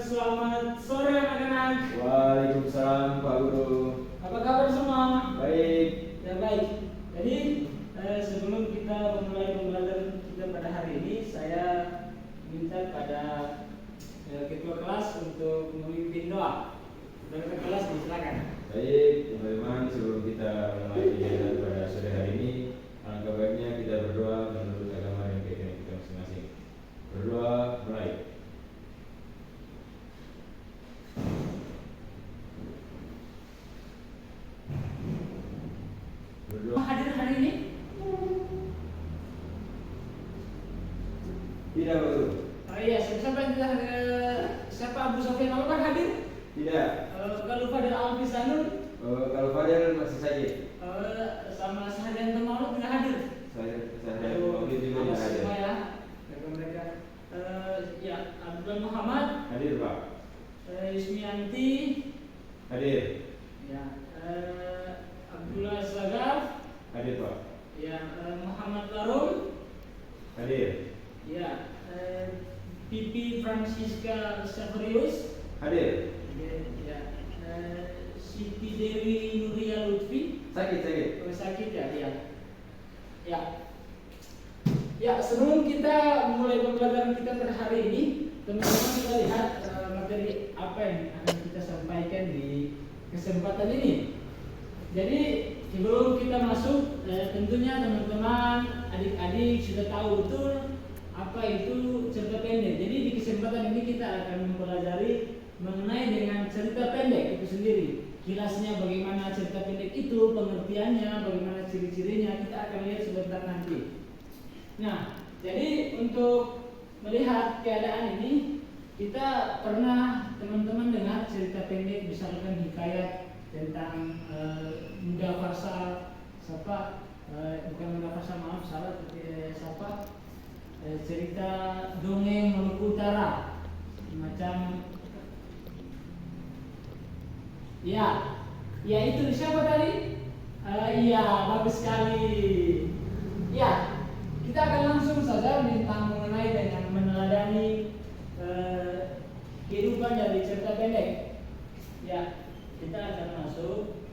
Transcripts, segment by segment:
Selamat sore anak-anak. Waalaikumsalam Pak Guru. Apa kabar semua? Baik. Ya baik. Jadi sebelum kita memulai pembelajaran kita pada hari ini, saya minta pada ketua kelas untuk memimpin doa. Ketua kelas silakan. Baik, teman-teman, sebelum kita mulai kegiatan pada sore hari ini, alangkah baiknya kita berdoa menurut agama dan keyakinan kita masing-masing. Berdoa mulai. Berdoa. Hadir hari ini? Tidak, Pak Guru. Oh iya, siapa yang tidak hadir? Siapa Abu Sofyan Al hadir? Tidak. Kalau Fadil Alfi Sanur? Kalau Fadil masih saja. Sama Sahadian Maulud tidak hadir? Saya Maulid juga tidak hadir. Semua ya, mereka. Ya, Abdul Muhammad Hadir, Pak. Ismianti Hadir. ya, Abdullah Sagaf Hadir, Pak. ya, Muhammad Larum Hadir. ya, Pipi Francisca Saverius Hadir. ya, Siti Dewi Nuria Lutfi Sakit. sakit ya, ya. Ya, sebelum kita mulai pembelajaran kita pada hari ini, teman-teman kita lihat materi apa yang akan kita sampaikan di kesempatan ini. Jadi sebelum kita masuk, tentunya teman-teman, adik-adik sudah tahu betul apa itu cerita pendek. Jadi di kesempatan ini kita akan mempelajari mengenai dengan cerita pendek itu sendiri. Jelasnya bagaimana cerita pendek itu, pengertiannya, bagaimana ciri-cirinya, kita akan lihat sebentar nanti. Nah, jadi untuk melihat keadaan ini, kita pernah teman-teman dengar cerita pendek, misalkan hikayat tentang Muda Farsa, bukan Muda Farsa, maaf salah, tapi cerita dongeng Maluku Utara, macam ya itu siapa tadi? Iya, bagus sekali. Ya. Kita akan langsung saja tentang mengenai dengan meneladani kehidupan dari cerita pendek. Ya, kita akan masuk.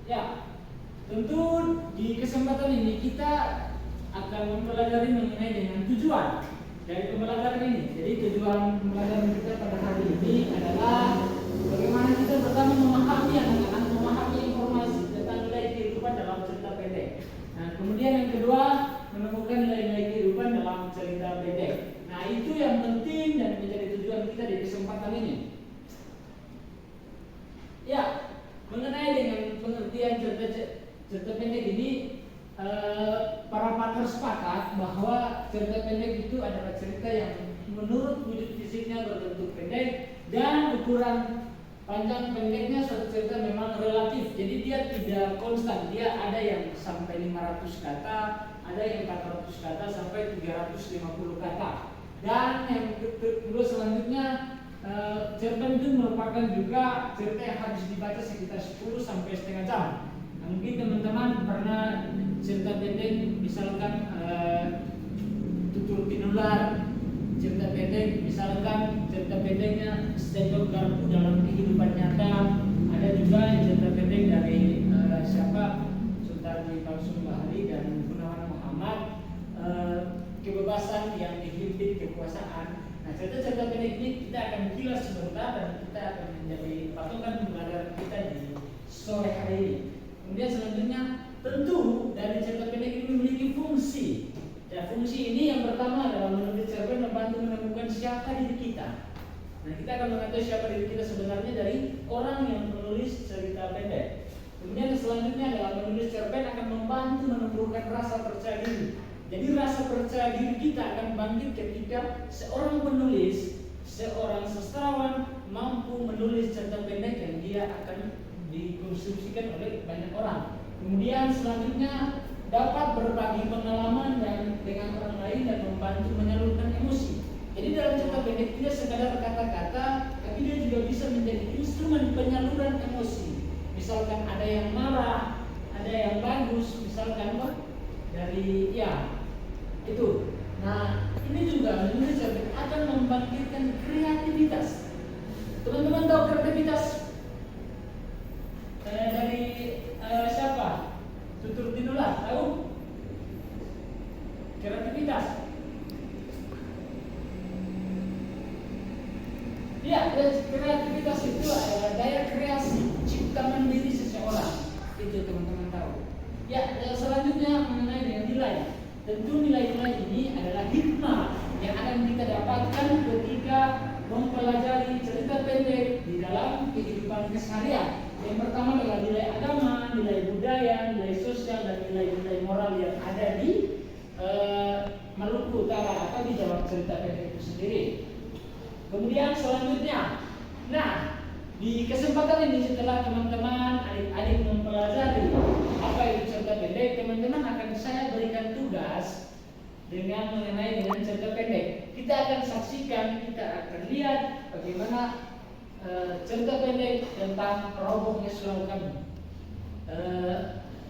Ya, tentu di kesempatan ini kita akan mempelajari mengenai dengan tujuan dari pembelajaran ini. Jadi tujuan pembelajaran kita pada hari ini adalah bagaimana kita pertama memahami anak-anak, memahami informasi tentang nilai kehidupan dalam cerita pendek. Nah, kemudian yang kedua, menemukan nilai-nilai kehidupan dalam cerita pendek. Nah, itu yang penting dan menjadi tujuan kita di kesempatan ini. Ya, mengenai dengan pengertian cerita pendek ini, para pakar sepakat bahwa cerita pendek itu adalah cerita yang menurut wujud fisiknya berbentuk pendek dan ukuran panjang pendeknya suatu cerita memang relatif, jadi dia tidak konstan. Dia ada yang sampai 500 kata, ada yang 400 kata sampai 350 kata. Dan yang kedua selanjutnya, cerita itu merupakan juga cerita yang harus dibaca sekitar 10 sampai setengah jam. Nah, mungkin teman-teman pernah cerita pendek, misalkan Tutur Tinular, cerita pendek, misalkan cerita pendeknya Sendok Garpu dalam kehidupan nyata. Ada juga cerita pendek dari Sultan Palsum Bahari dan Gunawan Muhammad, kebebasan yang dihimpit kekuasaan. Nah, cerita-cerita pendek ini kita akan kilas sebentar dan kita akan menjadi patokan pembelajaran kita di sore hari ini. Kemudian selanjutnya, tentu dari cerita pendek ini memiliki fungsi. Ya, fungsi ini yang pertama adalah menurut cerpen membantu menemukan siapa diri kita. Nah, kita akan mengetahui siapa diri kita sebenarnya dari orang yang menulis cerita pendek. Kemudian selanjutnya adalah menulis cerpen akan membantu menumbuhkan rasa percaya diri. Jadi rasa percaya diri kita akan bangkit ketika seorang penulis, seorang sastrawan mampu menulis cerita pendek yang dia akan dikonsumsikan oleh banyak orang. Kemudian selanjutnya dapat berbagi pengalaman dan dengan orang lain dan membantu menyalurkan emosi. Jadi dalam cerita pendek tidak sekadar kata-kata, tapi dia juga bisa menjadi instrumen penyaluran emosi. Misalkan ada yang marah, ada yang bagus, misalkan dari itu. Nah, ini juga menulis akan membangkitkan kreativitas. Teman-teman tahu kreativitas dari siapa? Tutur Tinular, tahu? Kreativitas. Ya, kreativitas itu adalah daya kreasi, cipta mandiri seseorang. Itu teman-teman tahu. Ya, selanjutnya mengenai dengan nilai. Tentu nilai-nilai ini adalah hikmah yang akan kita dapatkan ketika mempelajari cerita pendek di dalam kehidupan keseharian. Yang pertama adalah nilai agama, nilai budaya, nilai sosial, dan nilai-nilai moral yang ada di Maluku Utara atau di dalam cerita pendek itu sendiri. Kemudian selanjutnya, nah di kesempatan ini setelah teman-teman adik-adik mempelajari apa itu cerita pendek, teman-teman akan saya berikan tugas dengan mengenai dengan cerita pendek. Kita akan saksikan, kita akan lihat bagaimana cerita pendek tentang robohnya surau kami.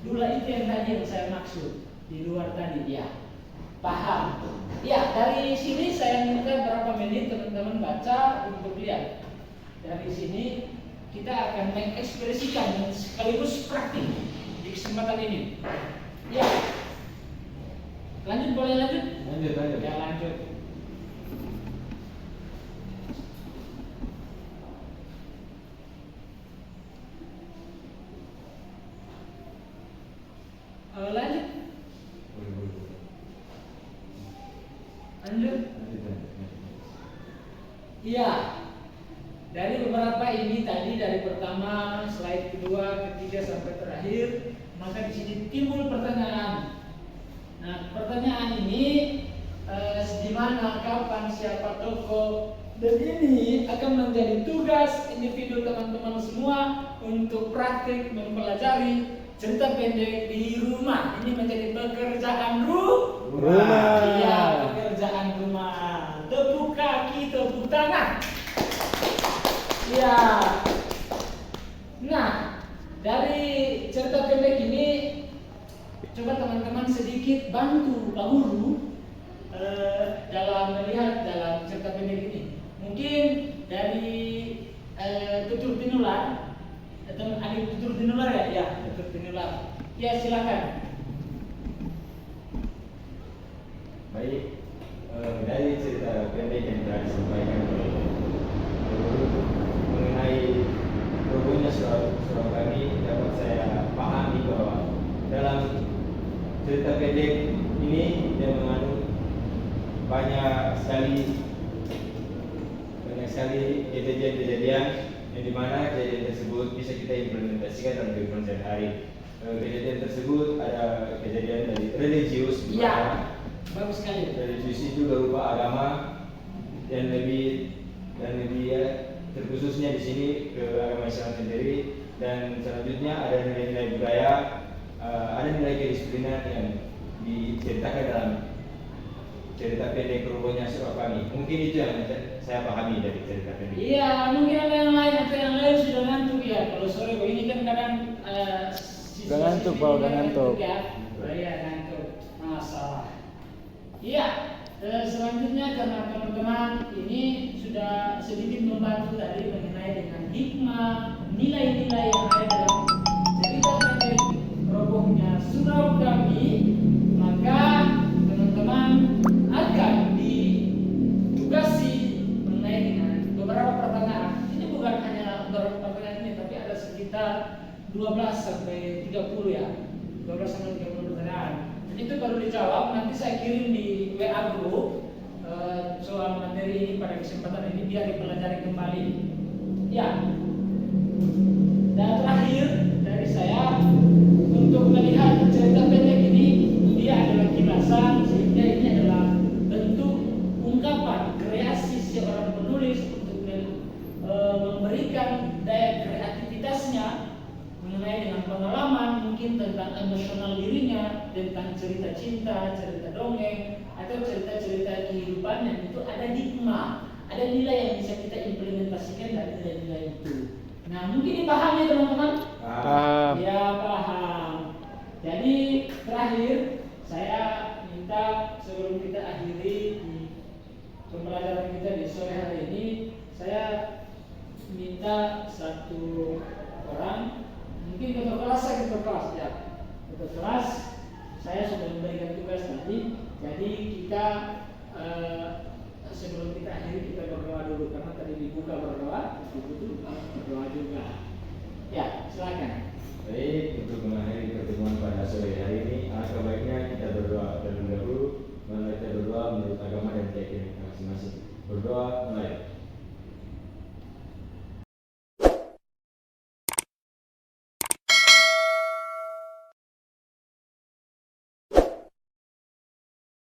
Dula itu yang tadi yang saya maksud di luar tadi ya. Paham? Ya, dari sini saya minta berapa menit teman-teman baca untuk lihat. Dari sini kita akan mengekspresikan dan sekaligus praktik di kesempatan ini. Ya, lanjut, boleh lanjut? Lanjut. Ya, lanjut. Lanjut. Lanjut. Iya. Dari beberapa ini tadi, dari pertama, slide kedua, ketiga sampai terakhir, maka di sini timbul pertanyaan. Nah, pertanyaan ini di mana, kapan, siapa tokoh, dan ini akan menjadi tugas individu teman-teman semua untuk praktik mempelajari cerita pendek di rumah. Ini menjadi pekerjaan rumah. Iya, pekerjaan rumah. Tepuk kaki, tepuk tangan. Ya. Nah, dari cerita pendek ini coba teman-teman sedikit bantu Pak Guru dalam melihat dalam cerita pendek ini. Mungkin dari Tutur Tinular, atau adik Tutur Tinular ya? Ya, Tutur Tinular. Ya, silakan. Baik, dari cerita pendek yang telah disampaikan oleh mengenai robohnya surau kami, dapat saya pahami bahwa dalam cerita pendek ini dia mengandung banyak sekali kejadian-kejadian yang dimana kejadian tersebut bisa kita implementasikan dalam kehidupan sehari-hari. Kejadian tersebut ada kejadian dari religius, Iya, bagus sekali. religius itu berupa agama dan lebih ya, terkhususnya di sini ke agama Islam sendiri, dan selanjutnya ada nilai-nilai budaya, ada nilai kedisiplinan yang diceritakan dalam cerita pendek robohnya surau kami. Mungkin itu yang saya pahami dari cerita pendek. Iya, mungkin ada yang lain atau yang lain sudah ngantuk ya. Kalau sore begini kan kadang udah ngantuk, Pak, udah ngantuk. Ya, iya ngantuk. Masalah. Iya. Selanjutnya karena teman-teman ini sudah sedikit membantu tadi mengenai dengan hikmah, nilai-nilai yang ada dalam cerita pendek robohnya surau kami, maka teman-teman akan ditugasi mengenai dengan beberapa pertanyaan. Ini bukan hanya beberapa pertanyaan ini, tapi ada sekitar 12 sampai 30 ya. 12 sampai 30 pertanyaan. Dan itu baru dijawab, nanti saya kirim di WA group soal materi ini pada kesempatan ini biar dipelajari kembali. Ya. Dan terakhir dari saya, untuk melihat cerita pendek ini, dia adalah kilasan, sehingga ini adalah bentuk ungkapan kreasi seorang penulis untuk memberikan daya kreativitasnya mengenai dengan pengalaman mungkin tentang emosional dirinya, tentang cerita cinta, cerita dongeng, atau cerita-cerita kehidupan yang itu ada hikmah, ada nilai yang bisa kita implementasikan dari nilai-nilai itu. Nah, mungkin dipahami teman-teman? Paham. Ya, paham. Jadi terakhir saya minta sebelum kita akhiri di pembelajaran kita di sore hari ini, saya minta satu orang, mungkin ketua kelas ya, ketua kelas. Saya sudah memberikan tugas tadi, jadi kita sebelum kita akhiri kita berdoa dulu karena tadi dibuka berdoa, betul berdoa juga. Ya, silakan. Baik, untuk mengakhiri pertemuan pada sore hari ini, alangkah baiknya kita berdoa terlebih dahulu. Mari kita berdoa menurut agama dan keyakinan masing-masing. Berdoa mulai.